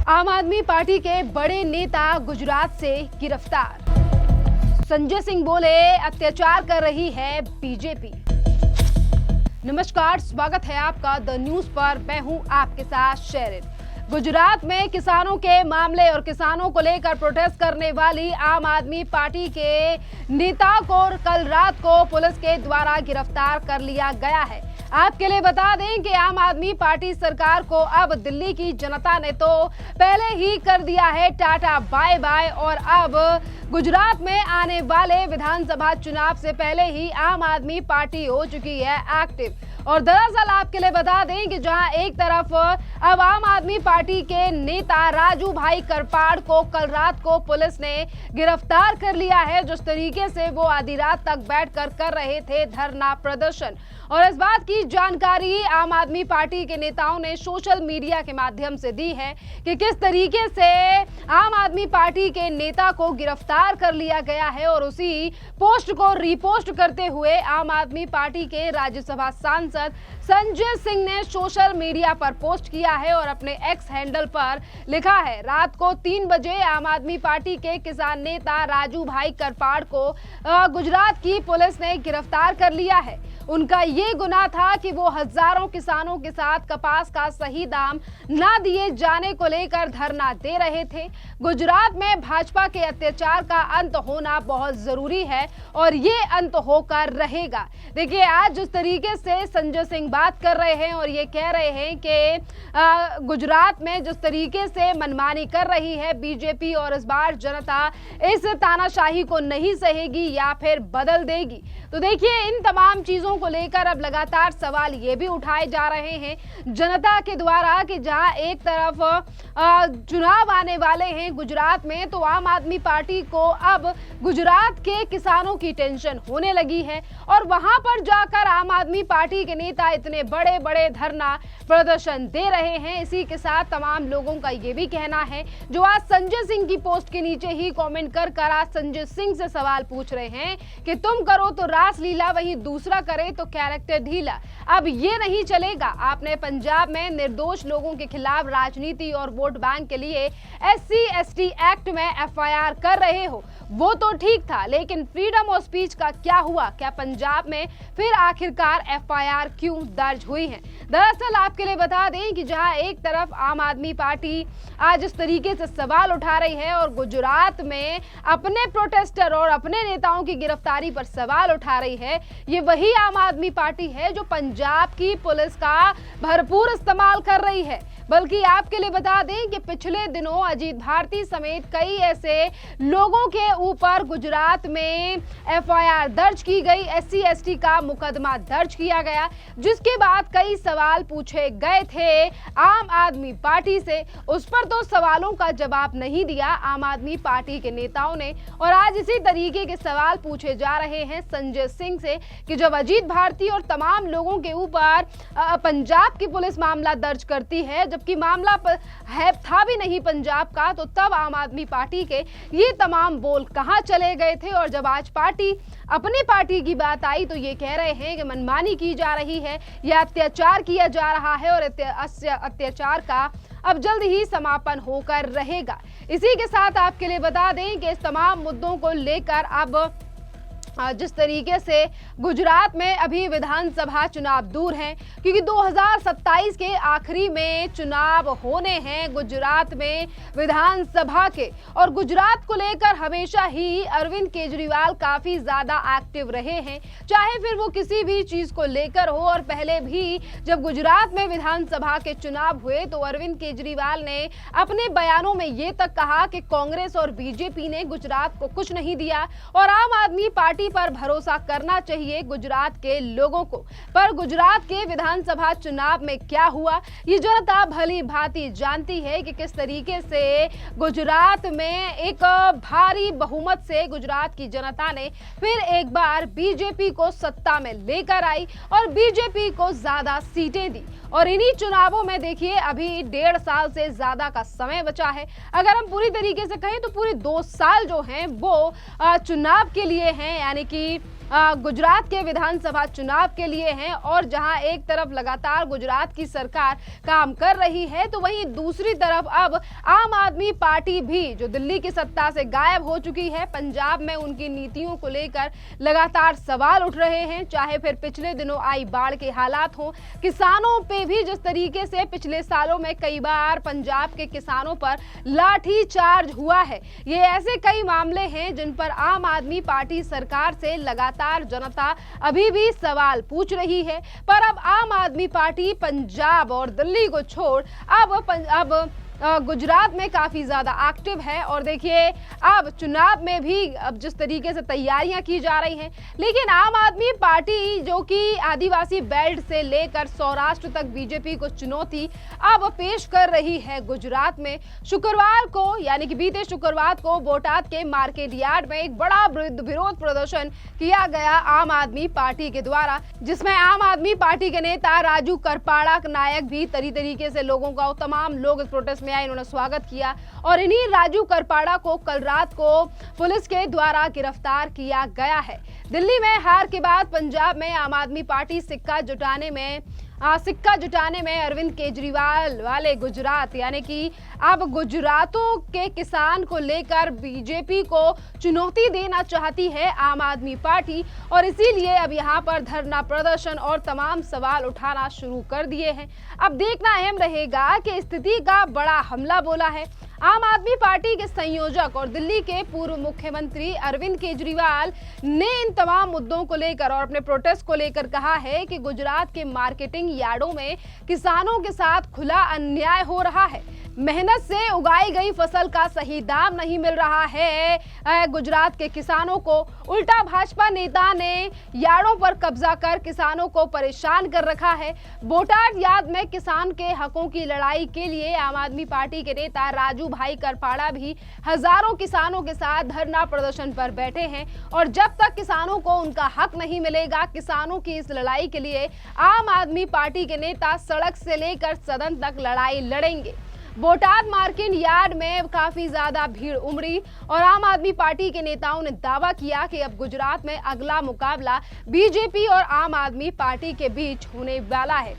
आम आदमी पार्टी के बड़े नेता गुजरात से गिरफ्तार। संजय सिंह बोले अत्याचार कर रही है बीजेपी। नमस्कार, स्वागत है आपका द न्यूज पर। मैं हूं आपके साथ शेरिन। गुजरात में किसानों के मामले और किसानों को लेकर प्रोटेस्ट करने वाली आम आदमी पार्टी के नेता को कल रात को पुलिस के द्वारा गिरफ्तार कर लिया गया है। आपके लिए बता दें कि आम आदमी पार्टी सरकार को अब दिल्ली की जनता ने तो पहले ही कर दिया है टाटा बाय बाय, और अब गुजरात में आने वाले विधानसभा चुनाव से पहले ही आम आदमी पार्टी हो चुकी है एक्टिव। और दरअसल आपके लिए बता दें कि जहां एक तरफ अब आम आदमी पार्टी के नेता राजू भाई करपाड़ को कल रात को पुलिस ने गिरफ्तार कर लिया है, जिस तरीके से वो आधी रात तक बैठकर कर रहे थे धरना प्रदर्शन। और इस बात की जानकारी आम आदमी पार्टी के नेताओं ने सोशल मीडिया के माध्यम से दी है कि किस तरीके से आम आदमी पार्टी के नेता को गिरफ्तार कर लिया गया है। और उसी पोस्ट को रीपोस्ट करते हुए आम आदमी पार्टी के राज्यसभा सांसद संजय सिंह ने सोशल मीडिया पर पोस्ट किया है और अपने एक्स हैंडल पर लिखा है, रात को 3 बजे आम आदमी पार्टी के किसान नेता राजू भाई करपाड़ को गुजरात की पुलिस ने गिरफ्तार कर लिया है। उनका ये गुनाह था कि वो हजारों किसानों के साथ कपास का सही दाम ना दिए जाने को लेकर धरना दे रहे थे। गुजरात में भाजपा के अत्याचार का अंत होना बहुत जरूरी है और ये अंत होकर रहेगा। देखिए, आज जिस तरीके से संजय सिंह बात कर रहे हैं और ये कह रहे हैं कि गुजरात में जिस तरीके से मनमानी कर रही है बीजेपी और इस बार जनता इस तानाशाही को नहीं सहेगी या फिर बदल देगी। तो देखिए, इन तमाम चीजों को लेकर अब लगातार सवाल ये भी उठाए जा रहे हैं जनता के द्वारा कि जहां एक तरफ चुनाव आने वाले हैं गुजरात में, तो आम आदमी पार्टी को अब गुजरात के किसानों की टेंशन होने लगी है और वहां पर जाकर आम आदमी पार्टी के नेता इतने बड़े बड़े धरना प्रदर्शन दे रहे हैं। इसी के साथ तमाम लोगों का ये भी कहना है, जो आज संजय सिंह की पोस्ट के नीचे ही कमेंट कर आज संजय सिंह से सवाल पूछ रहे हैं कि तुम करो तो रासलीला, वहीं दूसरा करे तो कैरेक्टर ढीला। अब ये नहीं चलेगा। आपने पंजाब में निर्दोष लोगों के खिलाफ राजनीति और वोट बैंक के लिए SC/ST एक्ट में FIR कर रहे हो, वो तो ठीक था, लेकिन फ्रीडम ऑफ स्पीच का क्या हुआ? क्या पंजाब में फिर आखिरकार FIR क्यों दर्ज हुई है? दरअसल आपके लिए बता दें कि जहां एक तरफ आम आदमी पार्टी आज इस तरीके से सवाल उठा रही है और गुजरात में अपने प्रोटेस्टर और अपने नेताओं की गिरफ्तारी पर सवाल उठा रही है, ये वही आम आदमी पार्टी है जो पंजाब की पुलिस का भरपूर इस्तेमाल कर रही है। बल्कि आपके लिए बता दें कि पिछले दिनों अजीत भारती समेत कई ऐसे लोगों के ऊपर गुजरात में FIR दर्ज की गई, SC/ST का मुकदमा दर्ज किया गया, जिसके बाद कई सवाल पूछे गए थे आम आदमी पार्टी से। उस पर तो सवालों का जवाब नहीं दिया आम आदमी पार्टी के नेताओं ने। और आज इसी तरीके के सवाल पूछे जा रहे हैं संजय सिंह से कि जब अजीत भारती और तमाम लोगों के ऊपर पंजाब की पुलिस मामला दर्ज करती है, जबकि मामला था भी नहीं पंजाब का, तो तब आम आदमी पार्टी के ये तमाम बोल कहां चले गए थे? और जब आज अपनी पार्टी की बात आई तो ये कह रहे हैं कि मनमानी की जा रही है या अत्याचार किया जा रहा है और अत्याचार का अब जल्द ही समापन होकर रहेगा। इसी के साथ आपके लिए बता दें कि इस तमाम मुद्दों को लेकर अब जिस तरीके से गुजरात में अभी विधानसभा चुनाव दूर हैं, क्योंकि 2027 के आखिरी में चुनाव होने हैं गुजरात में विधानसभा के। और गुजरात को लेकर हमेशा ही अरविंद केजरीवाल काफी ज्यादा एक्टिव रहे हैं, चाहे फिर वो किसी भी चीज को लेकर हो। और पहले भी जब गुजरात में विधानसभा के चुनाव हुए तो अरविंद केजरीवाल ने अपने बयानों में ये तक कहा कि कांग्रेस और बीजेपी ने गुजरात को कुछ नहीं दिया और आम आदमी पार्टी पर भरोसा करना चाहिए गुजरात के लोगों को। पर गुजरात के विधानसभा चुनाव में क्या हुआ, ये जनता भली भांति जानती है कि किस तरीके से गुजरात में एक भारी बहुमत से गुजरात की जनता ने फिर एक बार बीजेपी को सत्ता में लेकर आई और बीजेपी को ज्यादा सीटें दी। और इन्हीं चुनावों में देखिए, अभी 1.5 साल से ज्यादा का समय बचा है। अगर हम पूरी तरीके से कहें तो पूरे 2 साल जो हैं वो चुनाव के लिए हैं, यानी कि गुजरात के विधानसभा चुनाव के लिए हैं और जहां एक तरफ लगातार गुजरात की सरकार काम कर रही है तो वहीं दूसरी तरफ अब आम आदमी पार्टी भी जो दिल्ली की सत्ता से गायब हो चुकी है, पंजाब में उनकी नीतियों को लेकर लगातार सवाल उठ रहे हैं। चाहे फिर पिछले दिनों आई बाढ़ के हालात हो, किसानों पे भी जिस तरीके से पिछले सालों में कई बार पंजाब के किसानों पर लाठी चार्ज हुआ है, ये ऐसे कई मामले हैं जिन पर आम आदमी पार्टी सरकार से लगातार जनता अभी भी सवाल पूछ रही है। पर अब आम आदमी पार्टी पंजाब और दिल्ली को छोड़ अब गुजरात में काफी ज्यादा एक्टिव है और देखिए अब चुनाव में भी अब जिस तरीके से तैयारियां की जा रही हैं, लेकिन आम आदमी पार्टी जो कि आदिवासी बेल्ट से लेकर सौराष्ट्र तक बीजेपी को चुनौती अब पेश कर रही है। गुजरात में शुक्रवार को यानी कि बीते शुक्रवार को बोटाद के मार्केट यार्ड में एक बड़ा विरोध प्रदर्शन किया गया आम आदमी पार्टी के द्वारा, जिसमें आम आदमी पार्टी के नेता राजू करपाड़ा नायक भी तरीके से लोगों का तमाम लोग इस प्रोटेस्ट में आए, इन्होंने स्वागत किया और इन्हीं राजू करपाड़ा को कल रात को पुलिस के द्वारा गिरफ्तार किया गया है। दिल्ली में हार के बाद पंजाब में आम आदमी पार्टी सिक्का जुटाने में अरविंद केजरीवाल वाले गुजरात यानी कि अब गुजरातों के किसान को लेकर बीजेपी को चुनौती देना चाहती है आम आदमी पार्टी और इसीलिए अब यहां पर धरना प्रदर्शन और तमाम सवाल उठाना शुरू कर दिए हैं। अब देखना अहम रहेगा कि स्थिति का बड़ा हमला बोला है आम आदमी पार्टी के संयोजक और दिल्ली के पूर्व मुख्यमंत्री अरविंद केजरीवाल ने इन तमाम मुद्दों को लेकर और अपने प्रोटेस्ट को लेकर कहा है कि गुजरात के मार्केटिंग यार्डों में किसानों के साथ खुला अन्याय हो रहा है, मेहनत से उगाई गई फसल का सही दाम नहीं मिल रहा है गुजरात के किसानों को। उल्टा भाजपा नेता ने यार्डों पर कब्जा कर किसानों को परेशान कर रखा है। बोटाद यार्ड में किसान के हकों की लड़ाई के लिए आम आदमी पार्टी के नेता राजू भाई करपाड़ा भी हजारों किसानों के साथ धरना प्रदर्शन पर बैठे हैं और जब तक किसानों को उनका हक नहीं मिलेगा, किसानों की इस लड़ाई के लिए आम आदमी पार्टी के नेता सड़क से लेकर सदन तक लड़ाई लड़ेंगे। बोटाद मार्केट यार्ड में काफी ज्यादा भीड़ उमड़ी और आम आदमी पार्टी के नेताओं ने दावा किया कि अब गुजरात में अगला मुकाबला बीजेपी और आम आदमी पार्टी के बीच होने वाला है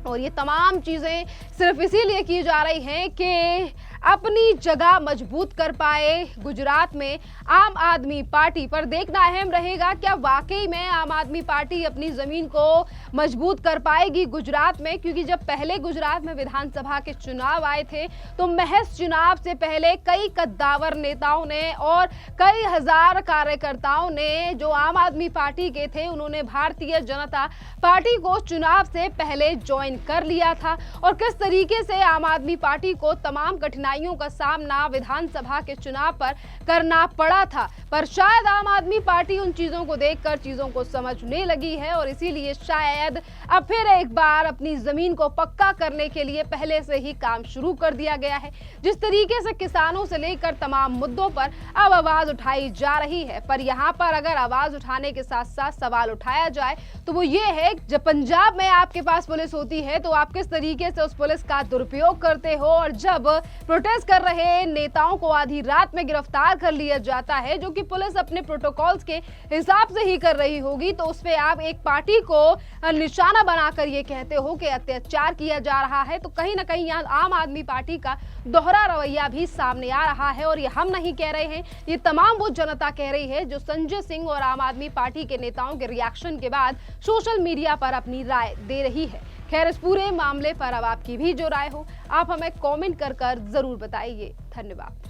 और ये तमाम चीजें सिर्फ इसीलिए की जा रही हैं कि अपनी जगह मजबूत कर पाए गुजरात में आम आदमी पार्टी। पर देखना अहम रहेगा क्या वाकई में आम आदमी पार्टी अपनी जमीन को मजबूत कर पाएगी गुजरात में, क्योंकि जब पहले गुजरात में विधानसभा के चुनाव आए थे तो महज चुनाव से पहले कई कद्दावर नेताओं ने और कई हजार कार्यकर्ताओं ने जो आम आदमी पार्टी के थे, उन्होंने भारतीय जनता पार्टी को चुनाव से पहले ज्वाइन कर लिया था और किस तरीके से आम आदमी पार्टी को तमाम कठिनाइयों का सामना विधानसभा के चुनाव पर करना पड़ा था। पर शायद आम आदमी पार्टी उन चीजों को देखकर चीजों को समझने लगी है और इसीलिए शायद अब फिर एक बार अपनी जमीन को पक्का करने के लिए पहले से ही काम शुरू कर दिया गया है। जिस तरीके से किसानों से लेकर तमाम मुद्दों पर अब आवाज उठाई जा रही है, पर यहाँ पर अगर आवाज उठाने के साथ साथ सवाल उठाया जाए तो वो ये है, जब पंजाब में आपके पास पुलिस होती है तो आप किस तरीके से उस पुलिस का दुरुपयोग करते हो और जब प्रोटेस्ट कर रहे नेताओं को आधी रात में गिरफ्तार कर लिया जाता है, जो कि पुलिस अपने प्रोटोकॉल्स के हिसाब से ही कर रही होगी, तो उस पे आप एक पार्टी को निशाना बनाकर ये कहते हो कि अत्याचार किया जा रहा है। तो कहीं ना कहीं यहाँ आम आदमी पार्टी का दोहरा रवैया भी सामने आ रहा है और ये हम नहीं कह रहे हैं, ये तमाम वो जनता कह रही है जो संजय सिंह और आम आदमी पार्टी के नेताओं के रिएक्शन के बाद सोशल मीडिया पर अपनी राय दे रही है। खैर, इस पूरे मामले पर अब आपकी भी जो राय हो आप हमें कमेंट कर जरूर बताइए। धन्यवाद।